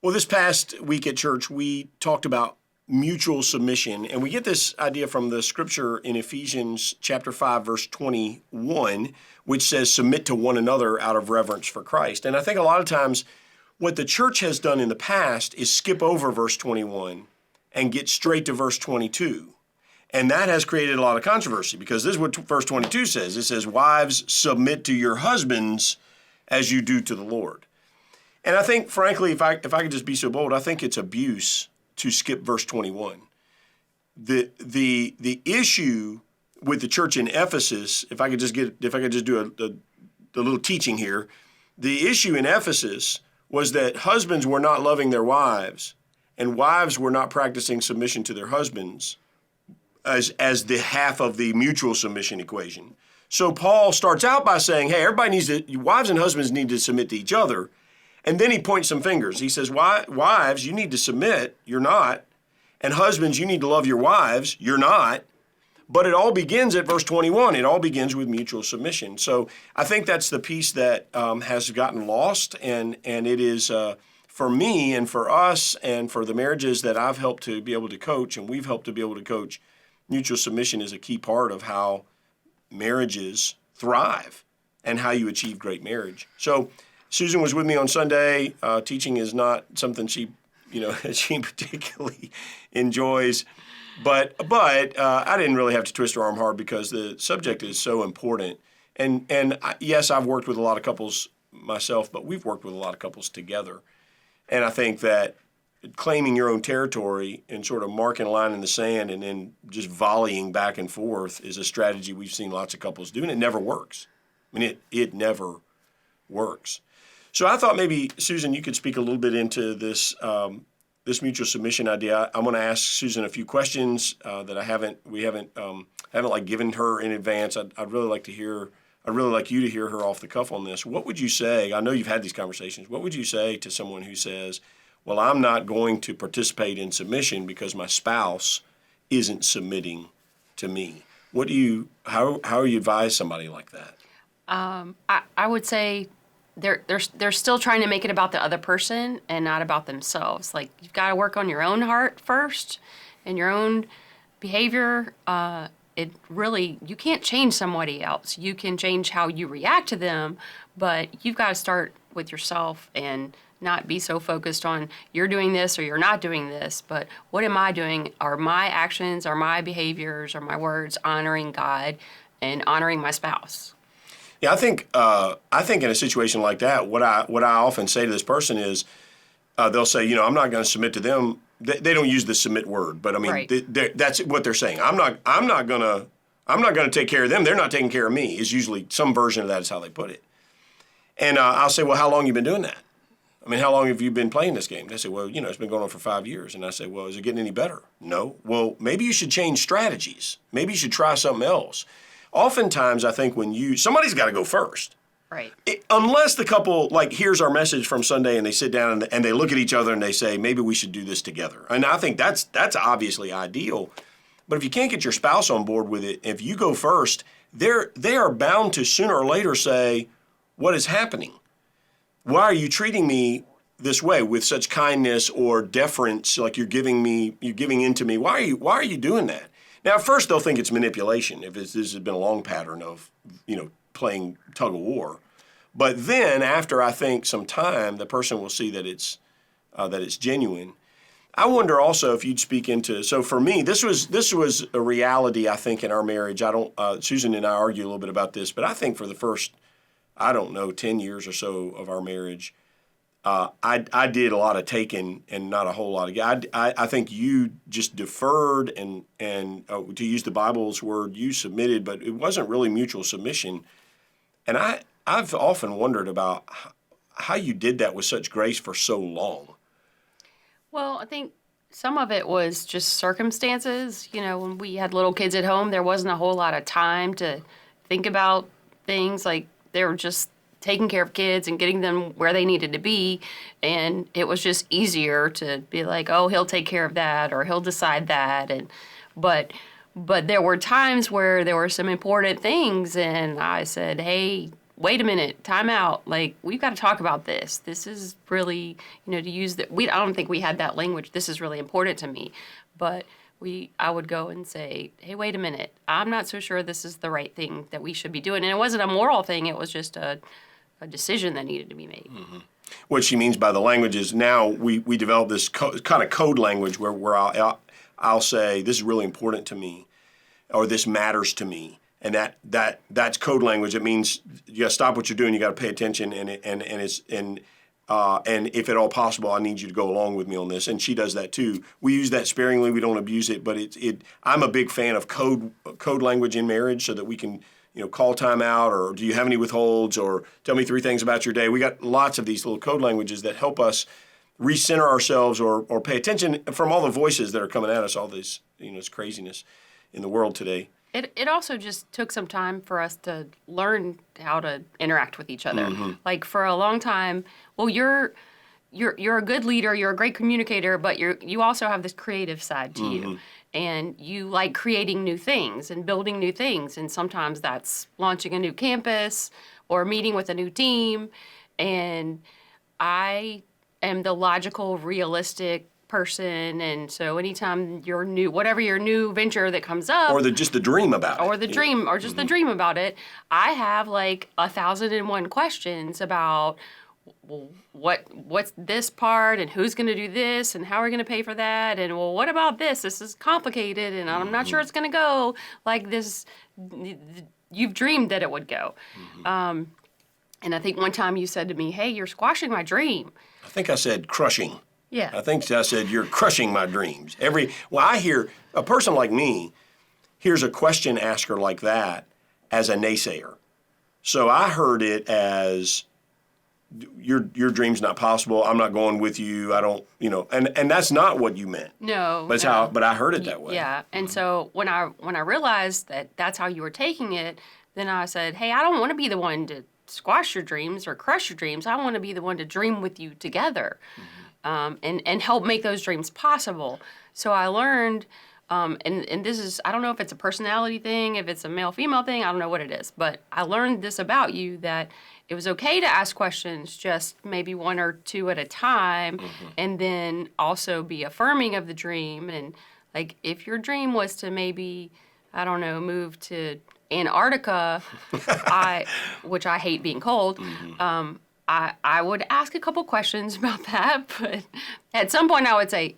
Well, this past week at church, we talked about mutual submission, and we get this idea from the scripture in Ephesians chapter 5, verse 21, which says, submit to one another out of reverence for Christ. And I think a lot of times what the church has done in the past is skip over verse 21 and get straight to verse 22. And that has created a lot of controversy because this is what verse 22 says. It says, wives, submit to your husbands as you do to the Lord. And I think, frankly, if I could just be so bold, I think it's abuse to skip verse 21. The issue with the church in Ephesus, if I could just do a little teaching here, the issue in Ephesus was that husbands were not loving their wives, and wives were not practicing submission to their husbands as the half of the mutual submission equation. So Paul starts out by saying, hey, wives and husbands need to submit to each other. And then he points some fingers. He says, wives, you need to submit. You're not. And husbands, you need to love your wives. You're not. But it all begins at verse 21. It all begins with mutual submission. So I think that's the piece that has gotten lost. And it is, for me and for us and for the marriages that I've helped to be able to coach and we've helped to be able to coach, mutual submission is a key part of how marriages thrive and how you achieve great marriage. So Susan was with me on Sunday. Teaching is not something she particularly enjoys, but I didn't really have to twist her arm hard because the subject is so important. And yes, I've worked with a lot of couples myself, but we've worked with a lot of couples together. And I think that claiming your own territory and sort of marking a line in the sand and then just volleying back and forth is a strategy we've seen lots of couples do, and it never works. I mean, it never works. So I thought maybe, Susan, you could speak a little bit into this mutual submission idea. I'm going to ask Susan a few questions that we haven't like given her in advance. I'd really like you to hear her off the cuff on this. What would you say? I know you've had these conversations. What would you say to someone who says, well, I'm not going to participate in submission because my spouse isn't submitting to me? How you advise somebody like that? I would say they're still trying to make it about the other person and not about themselves. Like, you've got to work on your own heart first and your own behavior. You can't change somebody else. You can change how you react to them, but you've got to start with yourself and not be so focused on you're doing this or you're not doing this, but what am I doing? Are my actions, are my behaviors, are my words honoring God and honoring my spouse? Yeah, I think in a situation like that, what I often say to this person is, they'll say, I'm not going to submit to them. They don't use the submit word, but I mean, right. That's what they're saying. I'm not going to take care of them. They're not taking care of me. Is usually some version of that is how they put it. And I'll say, well, how long have you been doing that? I mean, how long have you been playing this game? They say, well, it's been going on for 5 years. And I say, well, is it getting any better? No. Well, maybe you should change strategies. Maybe you should try something else. Oftentimes, I think somebody's got to go first. Right. Unless the couple, here's our message from Sunday, and they sit down and they look at each other and they say, maybe we should do this together. And I think that's obviously ideal. But if you can't get your spouse on board with it, if you go first, they are bound to sooner or later say, what is happening? Why are you treating me this way with such kindness or deference, like you're giving in to me? Why are you doing that? Now, at first, they'll think it's manipulation if this has been a long pattern of, playing tug of war. But then, after I think some time, the person will see that it's genuine. I wonder also if you'd speak into. So for me, this was a reality. I think in our marriage, Susan and I argue a little bit about this, but I think for the first, 10 years or so of our marriage, I did a lot of taking and not a whole lot of. I think you just deferred and to use the Bible's word, you submitted, but it wasn't really mutual submission. And I've often wondered about how you did that with such grace for so long. Well, I think some of it was just circumstances. When we had little kids at home, there wasn't a whole lot of time to think about things. Like, they were just taking care of kids and getting them where they needed to be. And it was just easier to be like, oh, he'll take care of that or he'll decide that. But there were times where there were some important things, and I said, hey, wait a minute, time out. Like, we've got to talk about this. This is really, to use that. I don't think we had that language. This is really important to me. But I would go and say, hey, wait a minute. I'm not so sure this is the right thing that we should be doing. And it wasn't a moral thing. It was just a decision that needed to be made. Mm-hmm. What she means by the language is now we develop this kind of code language where I'll say, this is really important to me, or this matters to me. And that's code language. It means you got to stop what you're doing. You got to pay attention, and if at all possible, I need you to go along with me on this. And she does that too. We use that sparingly. We don't abuse it, but I'm a big fan of code language in marriage, so that we can call time out, or do you have any withholds, or tell me 3 things about your day. We got lots of these little code languages that help us recenter ourselves or pay attention from all the voices that are coming at us, all this this craziness in the world today. It also just took some time for us to learn how to interact with each other. Mm-hmm. Like, for a long time, well, you're a good leader, you're a great communicator, but you also have this creative side to Mm-hmm. you. And you like creating new things and building new things. And sometimes that's launching a new campus or meeting with a new team. And I am the logical, realistic person. And so anytime whatever your new venture that comes up, Or just the dream about it. or the dream, or just the dream about it, I have like 1,001 questions about, well, what's this part, and who's going to do this, and how are we going to pay for that, and well, what about this? This is complicated, and I'm not sure it's going to go like this. You've dreamed that it would go. And I think one time you said to me, hey, you're squashing my dream. I think I said crushing. Yeah. I think I said, you're crushing my dreams. I hear a person like me hears a question asker like that as a naysayer. So I heard it as, your dream's not possible. I'm not going with you. I don't, and that's not what you meant. No. But but I heard it that way. Yeah. And so when I realized that that's how you were taking it, then I said, hey, I don't want to be the one to squash your dreams or crush your dreams. I want to be the one to dream with you together, and help make those dreams possible. So I learned, and this is, I don't know if it's a personality thing, if it's a male-female thing, I don't know what it is, but I learned this about you, that it was okay to ask questions, just maybe 1 or 2 at a time, and then also be affirming of the dream. And like, if your dream was to maybe, I don't know, move to Antarctica, which I hate being cold, I would ask a couple questions about that, but at some point I would say,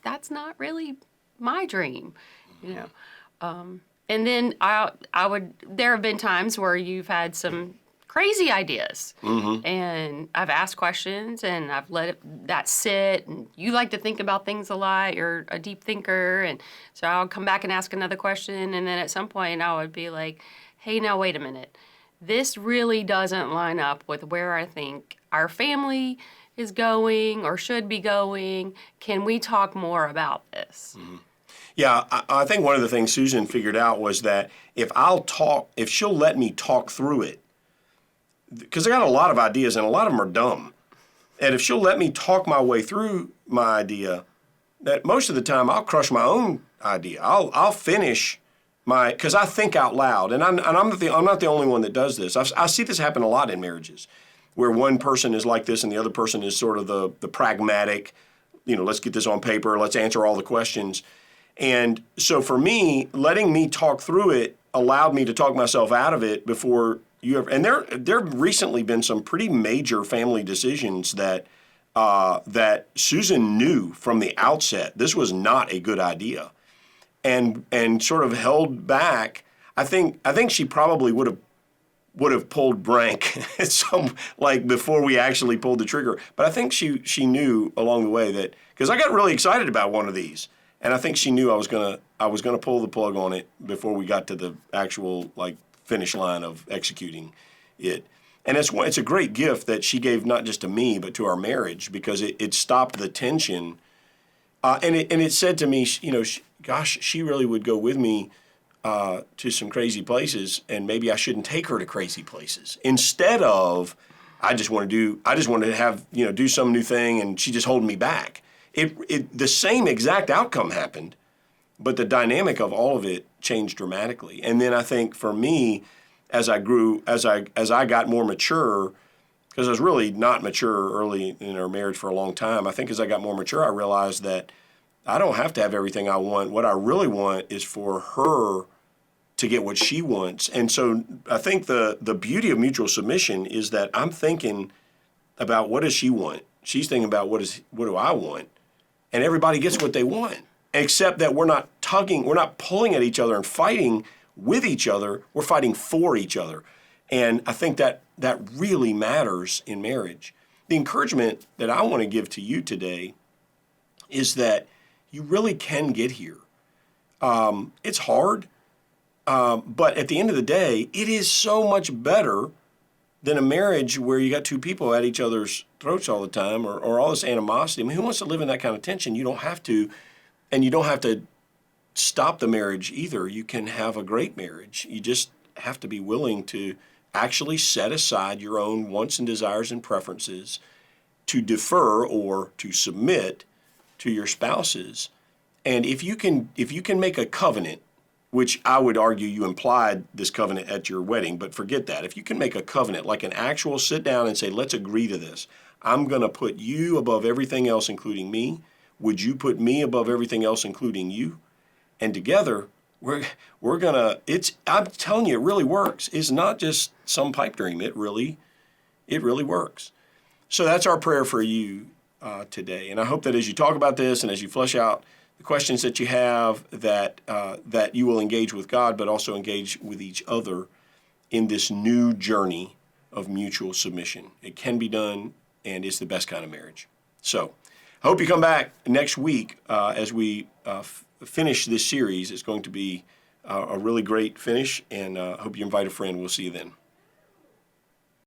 that's not really my dream, and then there have been times where you've had some crazy ideas, and I've asked questions, and I've let that sit, and you like to think about things a lot, you're a deep thinker, and so I'll come back and ask another question, and then at some point I would be like, hey, now wait a minute, this really doesn't line up with where I think our family is going or should be going. Can we talk more about this? Yeah, I think one of the things Susan figured out was that if she'll let me talk through it, because I got a lot of ideas and a lot of them are dumb, and if she'll let me talk my way through my idea, that most of the time I'll crush my own idea. I'll finish because I think out loud, and I'm not the only one that does this. I see this happen a lot in marriages, where one person is like this and the other person is sort of the pragmatic, let's get this on paper, let's answer all the questions. And so for me, letting me talk through it allowed me to talk myself out of it before you ever. And there have recently been some pretty major family decisions that Susan knew from the outset this was not a good idea, and sort of held back. I think she probably would have pulled rank before we actually pulled the trigger. But I think she knew along the way that, because I got really excited about one of these, and I think she knew I was gonna pull the plug on it before we got to the actual finish line of executing it. And it's a great gift that she gave not just to me but to our marriage, because it stopped the tension, and it said to me, gosh, she really would go with me to some crazy places, and maybe I shouldn't take her to crazy places. Instead of, I just want to have, do some new thing, and she just holding me back. The same exact outcome happened, but the dynamic of all of it changed dramatically. And then I think for me, as I grew, as I got more mature, because I was really not mature early in our marriage for a long time. I think as I got more mature, I realized that I don't have to have everything I want. What I really want is for her to get what she wants. And so I think the beauty of mutual submission is that I'm thinking about what does she want. She's thinking about what do I want, and everybody gets what they want. Except that we're not pulling at each other and fighting with each other. We're fighting for each other, and I think that really matters in marriage. The encouragement that I want to give to you today is that you really can get here. It's hard, but at the end of the day, it is so much better than a marriage where you got two people at each other's throats all the time, or all this animosity. I mean, who wants to live in that kind of tension? You don't have to, and you don't have to stop the marriage either. You can have a great marriage. You just have to be willing to actually set aside your own wants and desires and preferences to defer or to submit to your spouses. And if you can make a covenant, which I would argue you implied this covenant at your wedding, but forget that. If you can make a covenant, like an actual sit down and say, let's agree to this. I'm going to put you above everything else, including me. Would you put me above everything else, including you? And together, we're going to, I'm telling you, it really works. It's not just some pipe dream. It really works. So that's our prayer for you today. And I hope that as you talk about this and as you flesh out the questions that you have, that you will engage with God, but also engage with each other in this new journey of mutual submission. It can be done, and it's the best kind of marriage. So I hope you come back next week as we finish this series. It's going to be a really great finish, and I hope you invite a friend. We'll see you then.